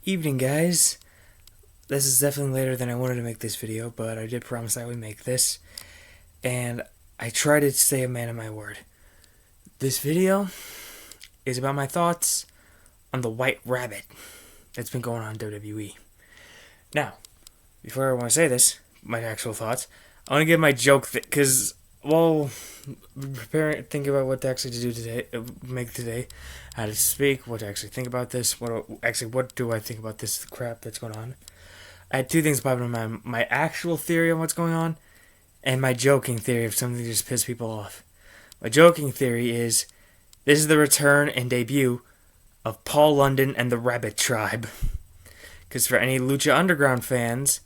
Evening, guys. This is definitely later than I wanted to make this video, but I did promise I would make this, and I try to stay a man of my word. This video is about my thoughts on the White Rabbit that's been going on in WWE. Now, before I want to say this, my actual thoughts, I want to give my joke, because while thinking about what to actually do today, make today, how to speak, what to actually think about this, what do I think about this crap that's going on. I had two things pop in my mind: my actual theory on what's going on, and my joking theory of something that just piss people off. My joking theory is this is the return and debut of Paul London and the Rabbit Tribe. Because for any Lucha Underground fans,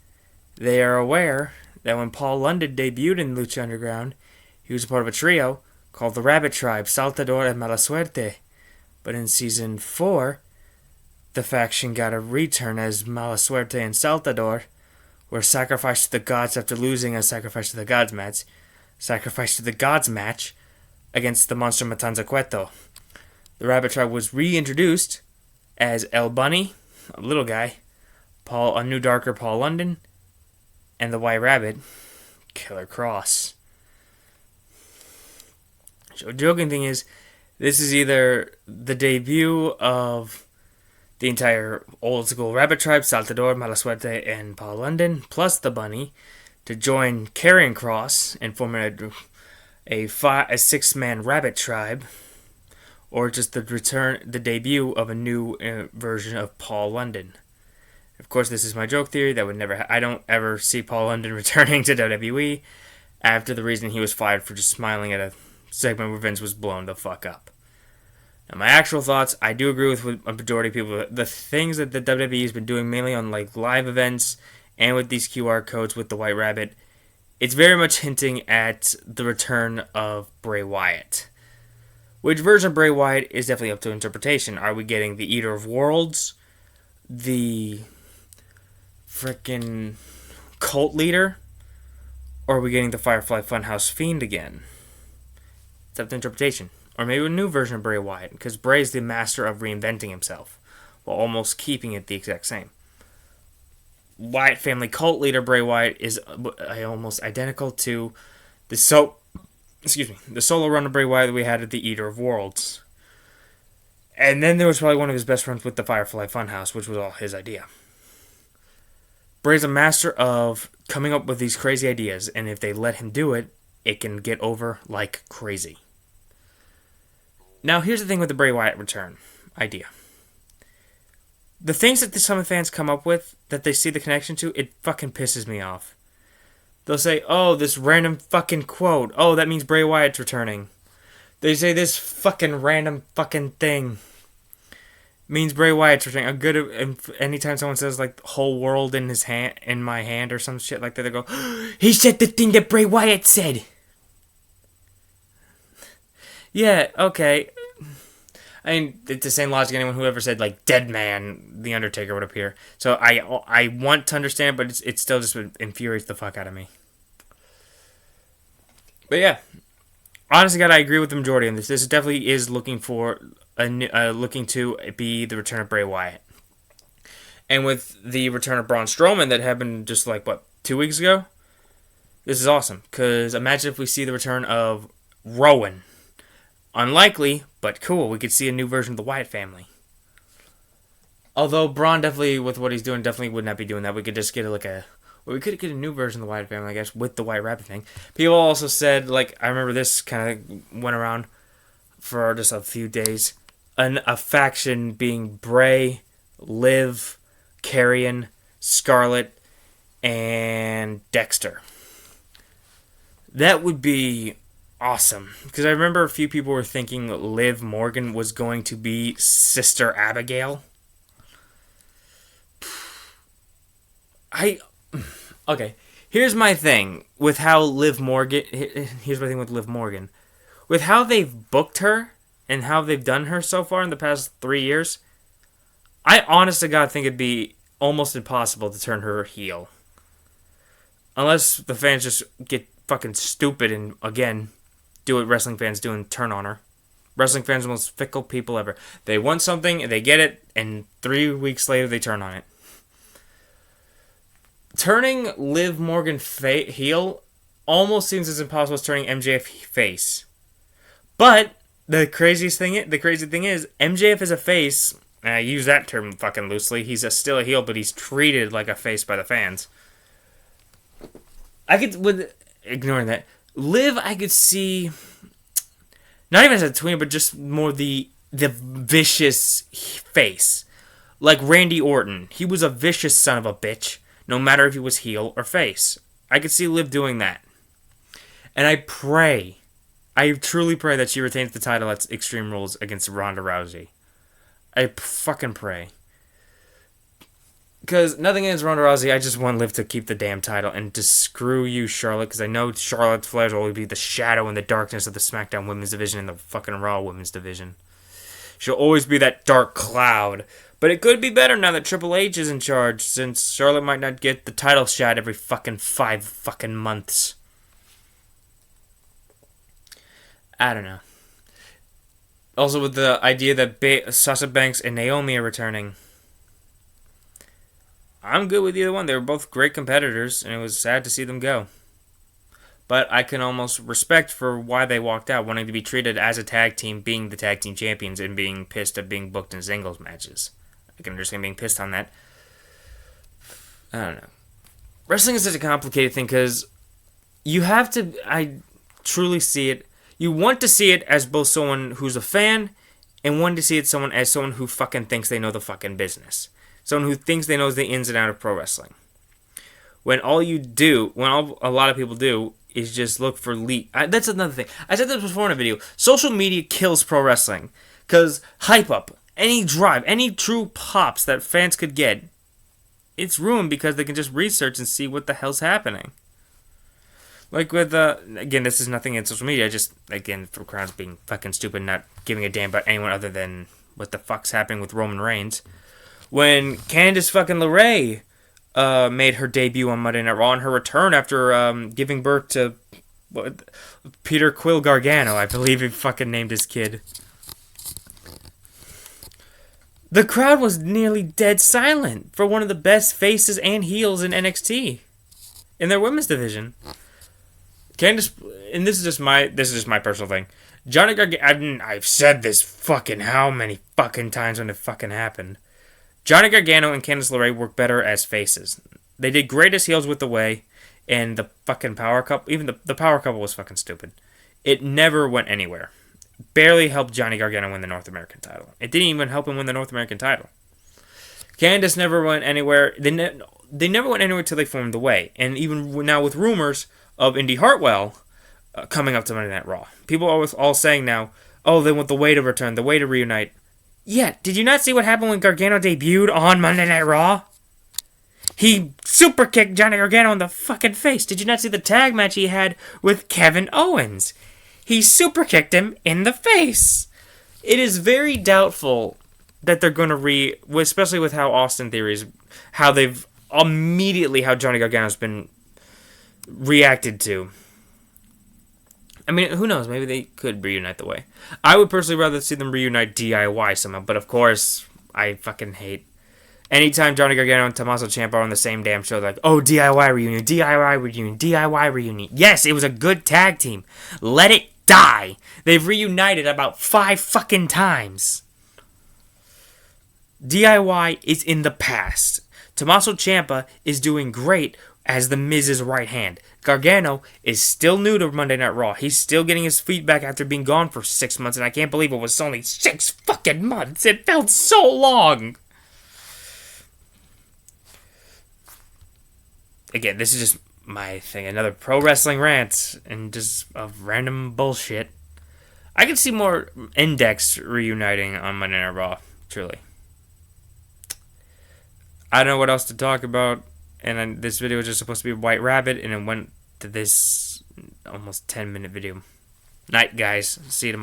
they are aware that when Paul London debuted in Lucha Underground, he was a part of a trio called the Rabbit Tribe, Saltador and Mala Suerte. But in Season 4, the faction got a return as Mala Suerte and Saltador were sacrificed to the gods after losing a Sacrifice to the Gods match against the monster Matanza Cueto. The Rabbit Tribe was reintroduced as El Bunny, a little guy, a new darker Paul London, and the White Rabbit, Killer Cross. So the joking thing is, this is either the debut of the entire old school Rabbit Tribe, Saltador, Mala Suerte, and Paul London, plus the Bunny, to join Karrion Kross and form a 6-man Rabbit Tribe, or just the debut of a new version of Paul London. Of course, this is my joke theory. That would never. I don't ever see Paul London returning to WWE after the reason he was fired for just smiling at a segment where Vince was blown the fuck up. Now, my actual thoughts, I do agree with a majority of people. The things that the WWE has been doing, mainly on like live events and with these QR codes with the White Rabbit, it's very much hinting at the return of Bray Wyatt. Which version of Bray Wyatt is definitely up to interpretation. Are we getting the Eater of Worlds, the frickin' cult leader, or are we getting the Firefly Funhouse Fiend again? It's up to interpretation. Or maybe a new version of Bray Wyatt, because Bray is the master of reinventing himself, while almost keeping it the exact same. Wyatt family cult leader Bray Wyatt is almost identical to the solo run of Bray Wyatt that we had at the Eater of Worlds. And then there was probably one of his best friends with the Firefly Funhouse, which was all his idea. Bray's a master of coming up with these crazy ideas, and if they let him do it, it can get over like crazy. Now, here's the thing with the Bray Wyatt return idea. The things that some fans come up with, that they see the connection to, it fucking pisses me off. They'll say, oh, this random fucking quote. Oh, that means Bray Wyatt's returning. They say this fucking random fucking thing means Bray Wyatt's returning. I'm good at anytime someone says like whole world in his hand, in my hand, or some shit like that, they go, he said the thing that Bray Wyatt said. Yeah, okay. I mean, it's the same logic anyone who ever said, like, dead man, The Undertaker would appear. So I want to understand, but it still just infuriates the fuck out of me. But yeah, honestly, God, I agree with the majority on this. This definitely is looking to be the return of Bray Wyatt. And with the return of Braun Strowman that happened just like, 2 weeks ago? This is awesome, because imagine if we see the return of Rowan. Unlikely, but cool. We could see a new version of the Wyatt family. Although Braun definitely, with what he's doing, definitely would not be doing that. We could just get we could get a new version of the Wyatt family, I guess, with the White Rabbit thing. People also said, like, I remember this kind of went around for just a few days. A faction being Bray, Liv, Karrion, Scarlett, and Dexter. That would be awesome, because I remember a few people were thinking Liv Morgan was going to be Sister Abigail. Okay, here's my thing with how Liv Morgan. Here's my thing with Liv Morgan, with how they've booked her and how they've done her so far in the past 3 years. I honest to God think it'd be almost impossible to turn her heel, unless the fans just get fucking stupid and again do what wrestling fans do and turn on her. Wrestling fans are the most fickle people ever. They want something, and they get it, and 3 weeks later they turn on it. Turning Liv Morgan heel almost seems as impossible as turning MJF face. But the crazy thing is, MJF is a face. I use that term fucking loosely. He's still a heel, but he's treated like a face by the fans. Ignoring that, Liv, I could see, not even as a tween, but just more the vicious face. Like Randy Orton. He was a vicious son of a bitch, no matter if he was heel or face. I could see Liv doing that. And I truly pray that she retains the title at Extreme Rules against Ronda Rousey. I fucking pray. Because nothing against Ronda Rousey, I just want Liv to keep the damn title and to screw you, Charlotte, because I know Charlotte Flair will be the shadow and the darkness of the SmackDown Women's Division and the fucking Raw Women's Division. She'll always be that dark cloud. But it could be better now that Triple H is in charge, since Charlotte might not get the title shot every fucking 5 fucking months. I don't know. Also, with the idea that Sasha Banks and Naomi are returning, I'm good with either one. They were both great competitors, and it was sad to see them go. But I can almost respect for why they walked out, wanting to be treated as a tag team, being the tag team champions, and being pissed at being booked in singles matches. I can understand being pissed on that. I don't know. Wrestling is such a complicated thing, because you have to, I truly see it, you want to see it as both someone who's a fan, and want to see it as someone who fucking thinks they know the fucking business. Someone who thinks they know the ins and outs of pro wrestling. When a lot of people do, is just look for that's another thing. I said this before in a video. Social media kills pro wrestling. Because hype up, any drive, any true pops that fans could get, it's ruined because they can just research and see what the hell's happening. Like with, again, this is nothing in social media, just, again, for crowds being fucking stupid, not giving a damn about anyone other than what the fuck's happening with Roman Reigns. When Candice fucking LeRae made her debut on Monday Night Raw and her return after giving birth to Peter Quill Gargano, I believe he fucking named his kid. The crowd was nearly dead silent for one of the best faces and heels in NXT in their women's division. Candice, and this is just my personal thing. Johnny Gargano, I've said this fucking how many fucking times when it fucking happened. Johnny Gargano and Candice LeRae work better as faces. They did great as heels with The Way, and the fucking Power Couple, even the Power Couple was fucking stupid. It never went anywhere. Barely helped Johnny Gargano win the North American title. It didn't even help him win the North American title. Candice never went anywhere. They never went anywhere until they formed The Way. And even now with rumors of Indy Hartwell coming up to Monday Night Raw. People are all saying now, oh, they want The Way to return, The Way to reunite. Yeah, did you not see what happened when Gargano debuted on Monday Night Raw? He super kicked Johnny Gargano in the fucking face. Did you not see the tag match he had with Kevin Owens? He super kicked him in the face. It is very doubtful that they're going to especially with how Austin Theory's, how Johnny Gargano's been reacted to. I mean, who knows? Maybe they could reunite The Way. I would personally rather see them reunite DIY somehow, but of course, I fucking hate. Anytime Johnny Gargano and Tommaso Ciampa are on the same damn show, like, oh, DIY reunion, DIY reunion, DIY reunion. Yes, it was a good tag team. Let it die. They've reunited about 5 fucking times. DIY is in the past. Tommaso Ciampa is doing great as the Miz's right hand. Gargano is still new to Monday Night Raw. He's still getting his feet back after being gone for 6 months, and I can't believe it was only 6 fucking months. It felt so long. Again, this is just my thing. Another pro wrestling rant and just of random bullshit. I could see more Index reuniting on Monday Night Raw, truly. I don't know what else to talk about. And this video was just supposed to be a White Rabbit, and it went to this almost 10-minute video. Night, guys. See you tomorrow.